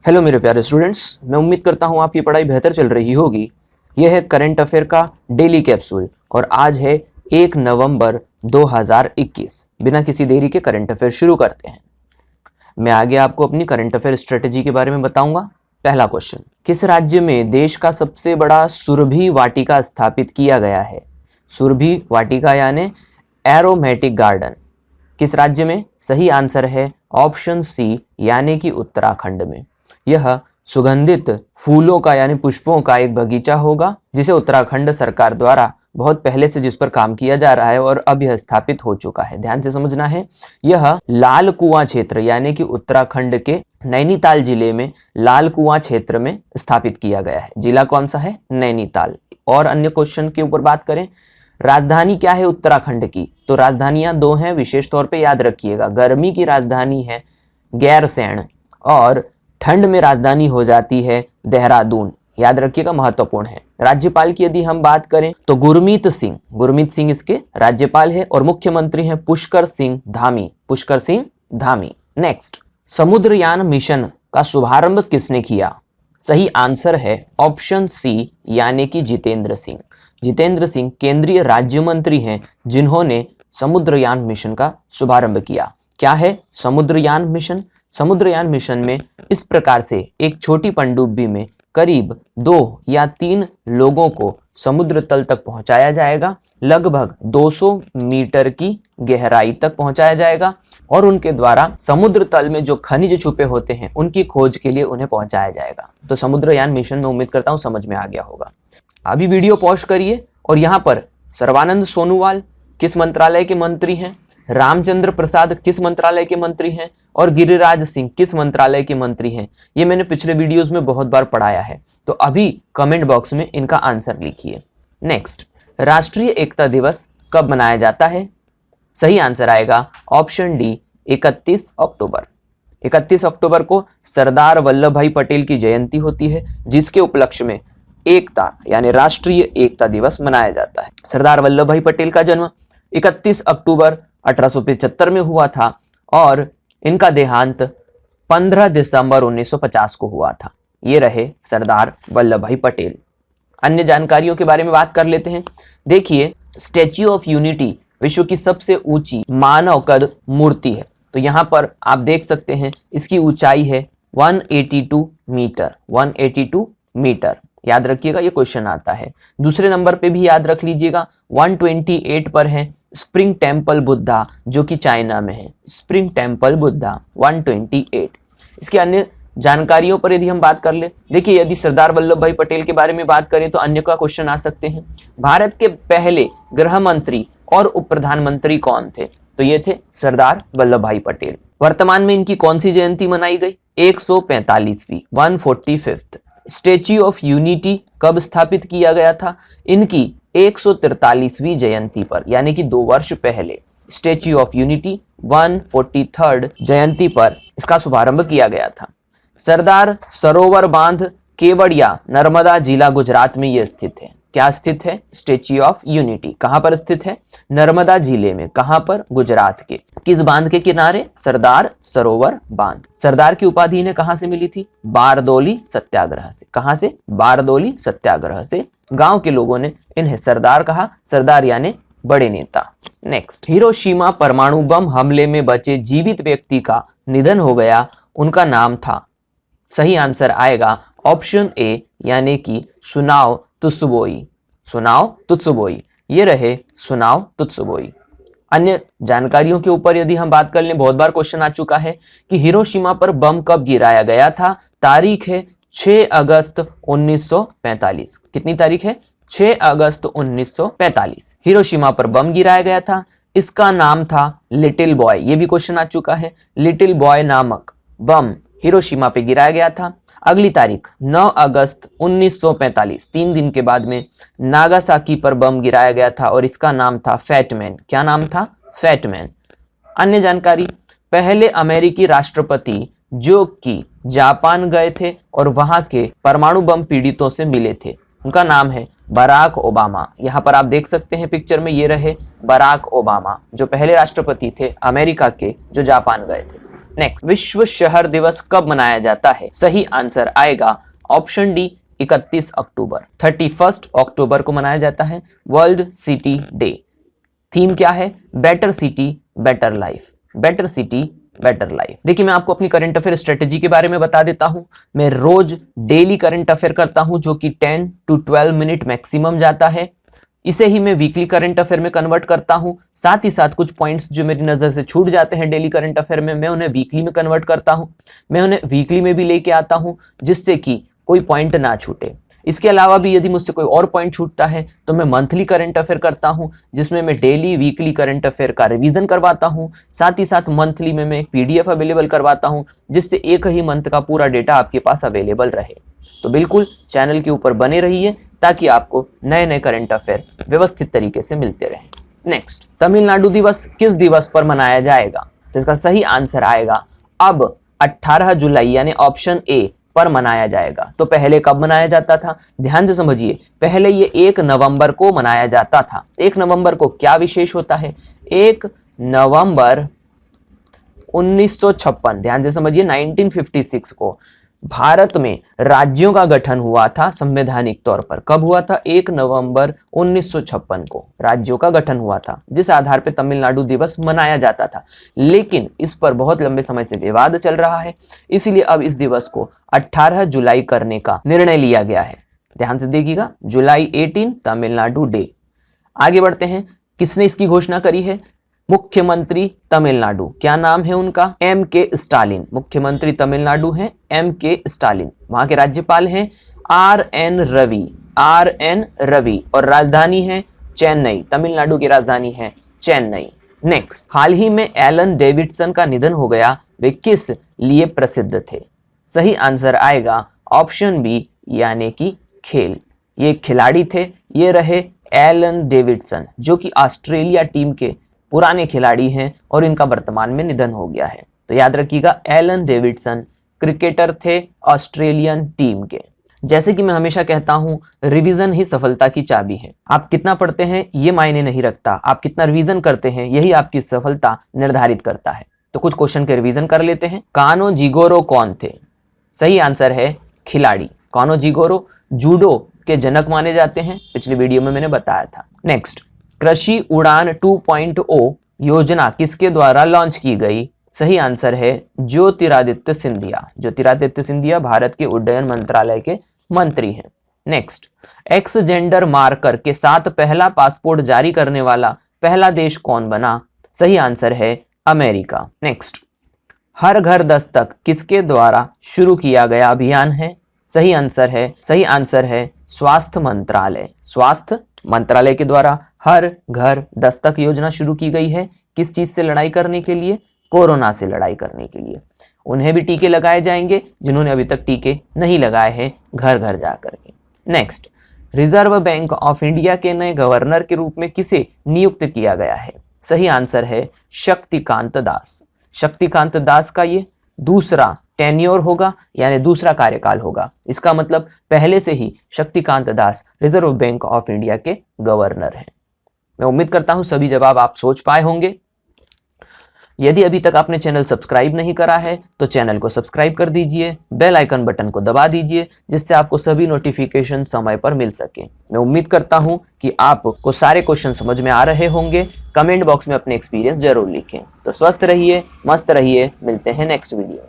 Hello मेरे प्यारे students, मैं उम्मीद करता हूँ आपकी पढ़ाई बेहतर चल रही होगी। यह है करंट अफेयर का डेली कैप्सूल और आज है 1 नवंबर 2021। बिना किसी देरी के करंट अफेयर शुरू करते हैं। मैं आगे आपको अपनी करंट अफेयर स्ट्रेटेजी के बारे में बताऊंगा। पहला क्वेश्चन, किस राज्य में देश का सबसे बड़ा सुरभि वाटिका स्थापित किया गया है? सुरभि वाटिका यानी एरोमेटिक गार्डन किस राज्य में? सही आंसर है ऑप्शन सी यानी कि उत्तराखंड में। यह सुगंधित फूलों का यानी पुष्पों का एक बगीचा होगा जिसे उत्तराखंड सरकार द्वारा बहुत पहले से जिस पर काम किया जा रहा है और अब यह स्थापित हो चुका है। ध्यान से समझना है, यह लाल कुआं क्षेत्र यानी कि उत्तराखंड के नैनीताल जिले में लाल कुआं क्षेत्र में स्थापित किया गया है। जिला कौन सा है? नैनीताल। और अन्य क्वेश्चन के ऊपर बात करें, राजधानी क्या है उत्तराखंड की? तो राजधानियां दो हैं, विशेष तौर पे याद रखिएगा। गर्मी की राजधानी है गैरसैंण और ठंड में राजधानी हो जाती है देहरादून। याद रखिएगा, महत्वपूर्ण है। राज्यपाल की यदि हम बात करें तो गुरमीत सिंह इसके राज्यपाल है और मुख्यमंत्री हैं पुष्कर सिंह धामी। नेक्स्ट, समुद्रयान मिशन का शुभारंभ किसने किया? सही आंसर है ऑप्शन सी यानी कि जितेंद्र सिंह केंद्रीय राज्य मंत्री हैं जिन्होंने समुद्रयान मिशन का शुभारंभ किया। क्या है समुद्रयान मिशन? समुद्रयान मिशन में इस प्रकार से एक छोटी पनडुब्बी में करीब 2 या 3 लोगों को समुद्र तल तक पहुंचाया जाएगा। लगभग 200 मीटर की गहराई तक पहुंचाया जाएगा और उनके द्वारा समुद्र तल में जो खनिज छुपे होते हैं उनकी खोज के लिए उन्हें पहुंचाया जाएगा। तो समुद्रयान मिशन में उम्मीद करता हूं समझ में आ गया होगा। अभी वीडियो पॉज करिए और यहाँ पर सर्बानंद सोनोवाल किस मंत्रालय के मंत्री हैं, रामचंद्र प्रसाद किस मंत्रालय के मंत्री हैं और गिरिराज सिंह किस मंत्रालय के मंत्री हैं, ये मैंने पिछले वीडियोस में बहुत बार पढ़ाया है। तो अभी कमेंट बॉक्स में इनका आंसर लिखिए। नेक्स्ट, राष्ट्रीय एकता दिवस कब मनाया जाता है? सही आंसर आएगा ऑप्शन डी 31 अक्टूबर। 31 अक्टूबर को सरदार वल्लभ भाई पटेल की जयंती होती है जिसके उपलक्ष्य में एकता यानी राष्ट्रीय एकता दिवस मनाया जाता है। सरदार वल्लभ भाई पटेल का जन्म 31 अक्टूबर 1875 में हुआ था और इनका देहांत 15 दिसंबर 1950 को हुआ था। ये रहे सरदार वल्लभ भाई पटेल। अन्य जानकारियों के बारे में बात कर लेते हैं। देखिए, स्टैच्यू ऑफ यूनिटी विश्व की सबसे ऊंची मानव कद मूर्ति है। तो यहां पर आप देख सकते हैं इसकी ऊंचाई है 182 मीटर। याद रखिएगा, ये क्वेश्चन आता है। दूसरे नंबर पे भी याद रख लीजिएगा 128 पर है स्प्रिंग टेम्पल बुद्धा जो कि चाइना में है। Spring temple Buddha 128। इसके अन्य जानकारियों पर यदि हम बात कर ले, देखिए यदि सरदार वल्लभ भाई पटेल के बारे में बात करें तो अन्य का क्वेश्चन आ सकते हैं। भारत के पहले गृह मंत्री और उप प्रधानमंत्री कौन थे? तो ये थे सरदार वल्लभ भाई पटेल। वर्तमान में इनकी कौन सी जयंती मनाई गई? 145वीं 145th। स्टैच्यू ऑफ यूनिटी कब स्थापित किया गया था? इनकी 143वीं जयंती पर यानी कि 2 वर्ष पहले स्टैच्यू ऑफ यूनिटी 143rd जयंती पर इसका शुभारंभ किया गया था। सरदार सरोवर बांध केवड़िया नर्मदा जिला गुजरात में यह स्थित है। क्या स्थित है? स्टैच्यू ऑफ यूनिटी कहां पर स्थित है? नर्मदा जिले में। कहां पर? गुजरात के। किस बांध के किनारे? सरदार सरोवर बांध। सरदार की उपाधि इन्हें कहां से मिली थी? बारदोली सत्याग्रह से। कहां से? बारदोली सत्याग्रह से। गांव के लोगों ने इन्हें सरदार कहा। सरदार यानी बड़े नेता। नेक्स्ट, हिरोशिमा परमाणु बम हमले में बचे जीवित व्यक्ति का निधन हो गया, उनका नाम था? सही आंसर आएगा ऑप्शन ए यानी कि सुनाओ तुत्सुबोई। ये रहे सुनाओ तुत्सुबोई। अन्य जानकारियों के ऊपर यदि हम बात कर लें, बहुत बार क्वेश्चन आ चुका है कि हिरोशिमा पर बम कब गिराया गया था? तारीख है 6 अगस्त 1945। कितनी तारीख है? 6 अगस्त 1945 हिरोशिमा पर बम गिराया गया था। इसका नाम था लिटिल बॉय। ये भी क्वेश्चन आ चुका है। लिटिल बॉय नामक बम हिरोशिमा पे गिराया गया था। अगली तारीख 9 अगस्त 1945, 3 दिन के बाद में नागासाकी पर बम गिराया गया था और इसका नाम था फैटमैन। क्या नाम था? फैटमैन। अन्य जानकारी, पहले अमेरिकी राष्ट्रपति जो कि जापान गए थे और वहां के परमाणु बम पीड़ितों से मिले थे, उनका नाम है बराक ओबामा। यहाँ पर आप देख सकते हैं पिक्चर में, ये रहे बराक ओबामा जो पहले राष्ट्रपति थे अमेरिका के जो जापान गए थे। नेक्स्ट, विश्व शहर दिवस कब मनाया जाता है? सही आंसर आएगा ऑप्शन डी 31 अक्टूबर। 31 अक्टूबर को मनाया जाता है वर्ल्ड सिटी डे। थीम क्या है? Better city better life, better city better life. देखिए मैं आपको अपनी करंट अफेयर स्ट्रेटेजी के बारे में बता देता हूं। मैं रोज डेली करंट अफेयर करता हूं जो कि 10 to 12 मिनट मैक्सिमम जाता है। इसे ही मैं वीकली करंट अफेयर में कन्वर्ट करता हूं। साथ ही साथ कुछ पॉइंट्स जो मेरी नजर से छूट जाते हैं डेली करंट अफेयर में, मैं उन्हें वीकली में कन्वर्ट करता हूं। मैं उन्हें वीकली में भी लेके आता हूं जिससे कि कोई पॉइंट ना छूटे। इसके अलावा भी यदि मुझसे कोई और पॉइंट छूटता है तो मैं मंथली करंट अफेयर करता हूं जिसमें मैं डेली वीकली करंट अफेयर का रिवीजन करवाता हूं। साथ ही साथ मंथली में मैं एक पीडीएफ अवेलेबल करवाता हूं जिससे एक ही मंथ का पूरा डेटा आपके पास अवेलेबल रहे। तो बिल्कुल चैनल के ऊपर बने रहिए ताकि आपको नए नए करंट अफेयर व्यवस्थित तरीके से मिलते रहें। नेक्स्ट, तमिलनाडु दिवस किस दिवस पर मनाया जाएगा? तो इसका सही आंसर आएगा अब 18 जुलाई यानी ऑप्शन ए पर मनाया जाएगा। तो पहले कब मनाया जाता था? ध्यान से समझिए, पहले ये 1 नवंबर को मनाया जाता था। 1 नवंबर को क्या विशेष होता है? 1 नवंबर 1956, ध्यान से समझिए, 1956 को भारत में राज्यों का गठन हुआ था संवैधानिक तौर पर। कब हुआ था? 1 नवंबर 1956 को राज्यों का गठन हुआ था, जिस आधार पर तमिलनाडु दिवस मनाया जाता था। लेकिन इस पर बहुत लंबे समय से विवाद चल रहा है, इसलिए अब इस दिवस को 18 जुलाई करने का निर्णय लिया गया है। ध्यान से देखिएगा, जुलाई 18 तमिलनाडु डे। आगे बढ़ते हैं, किसने इसकी घोषणा करी है? मुख्यमंत्री तमिलनाडु। क्या नाम है उनका? M.K. स्टालिन। मुख्यमंत्री तमिलनाडु हैं M.K. स्टालिन। वहां के राज्यपाल हैं R.N. रवि, R.N. रवि, और राजधानी है चेन्नई। तमिलनाडु की राजधानी है चेन्नई। नेक्स्ट, हाल ही में एलन डेविडसन का निधन हो गया, वे किस लिए प्रसिद्ध थे? सही आंसर आएगा ऑप्शन बी यानी कि खेल। ये खिलाड़ी थे, ये रहे एलन डेविडसन जो कि ऑस्ट्रेलिया टीम के पुराने खिलाड़ी हैं और इनका वर्तमान में निधन हो गया है। तो याद रखिएगा, एलन डेविडसन क्रिकेटर थे ऑस्ट्रेलियन टीम के। जैसे कि मैं हमेशा कहता हूं, रिवीजन ही सफलता की चाबी है। आप कितना पढ़ते हैं ये मायने नहीं रखता, आप कितना रिवीजन करते हैं यही आपकी सफलता निर्धारित करता है। तो कुछ क्वेश्चन के रिवीजन कर लेते हैं। कानो जिगोरो कौन थे? सही आंसर है खिलाड़ी। कानो जिगोरो जूडो के जनक माने जाते हैं, पिछली वीडियो में मैंने बताया था। नेक्स्ट, कृषि उड़ान 2.0 योजना किसके द्वारा लॉन्च की गई? सही आंसर है ज्योतिरादित्य सिंधिया। ज्योतिरादित्य सिंधिया भारत के उड्डयन मंत्रालय के मंत्री हैं। नेक्स्ट, एक्स जेंडर मार्कर के साथ पहला पासपोर्ट जारी करने वाला पहला देश कौन बना? सही आंसर है अमेरिका। नेक्स्ट, हर घर दस्तक किसके द्वारा शुरू किया गया अभियान है? सही आंसर है स्वास्थ्य मंत्रालय। स्वास्थ्य मंत्रालय के द्वारा हर घर दस्तक योजना शुरू की गई है। किस चीज से लड़ाई करने के लिए? कोरोना से लड़ाई करने के लिए। उन्हें भी टीके लगाए जाएंगे जिन्होंने अभी तक टीके नहीं लगाए हैं, घर घर जाकर के। Next, reserve bank of India के नए गवर्नर के रूप में किसे नियुक्त किया गया है? सही आंसर है शक्तिकांत दास। शक्तिकांत दास का ये दूसरा टेन्योर होगा यानी दूसरा कार्यकाल होगा। इसका मतलब पहले से ही Shaktikanta Das reserve bank of India के गवर्नर हैं। मैं उम्मीद करता हूं सभी जवाब आप सोच पाए होंगे। यदि अभी तक आपने चैनल सब्सक्राइब नहीं करा है तो चैनल को सब्सक्राइब कर दीजिए, बेल आइकन बटन को दबा दीजिए जिससे आपको सभी नोटिफिकेशन समय पर मिल सके। मैं उम्मीद करता हूं कि आपको सारे क्वेश्चन समझ में आ रहे होंगे। कमेंट बॉक्स में अपने एक्सपीरियंस जरूर लिखें। तो स्वस्थ रहिए, मस्त रहिए, मिलते हैं नेक्स्ट वीडियो।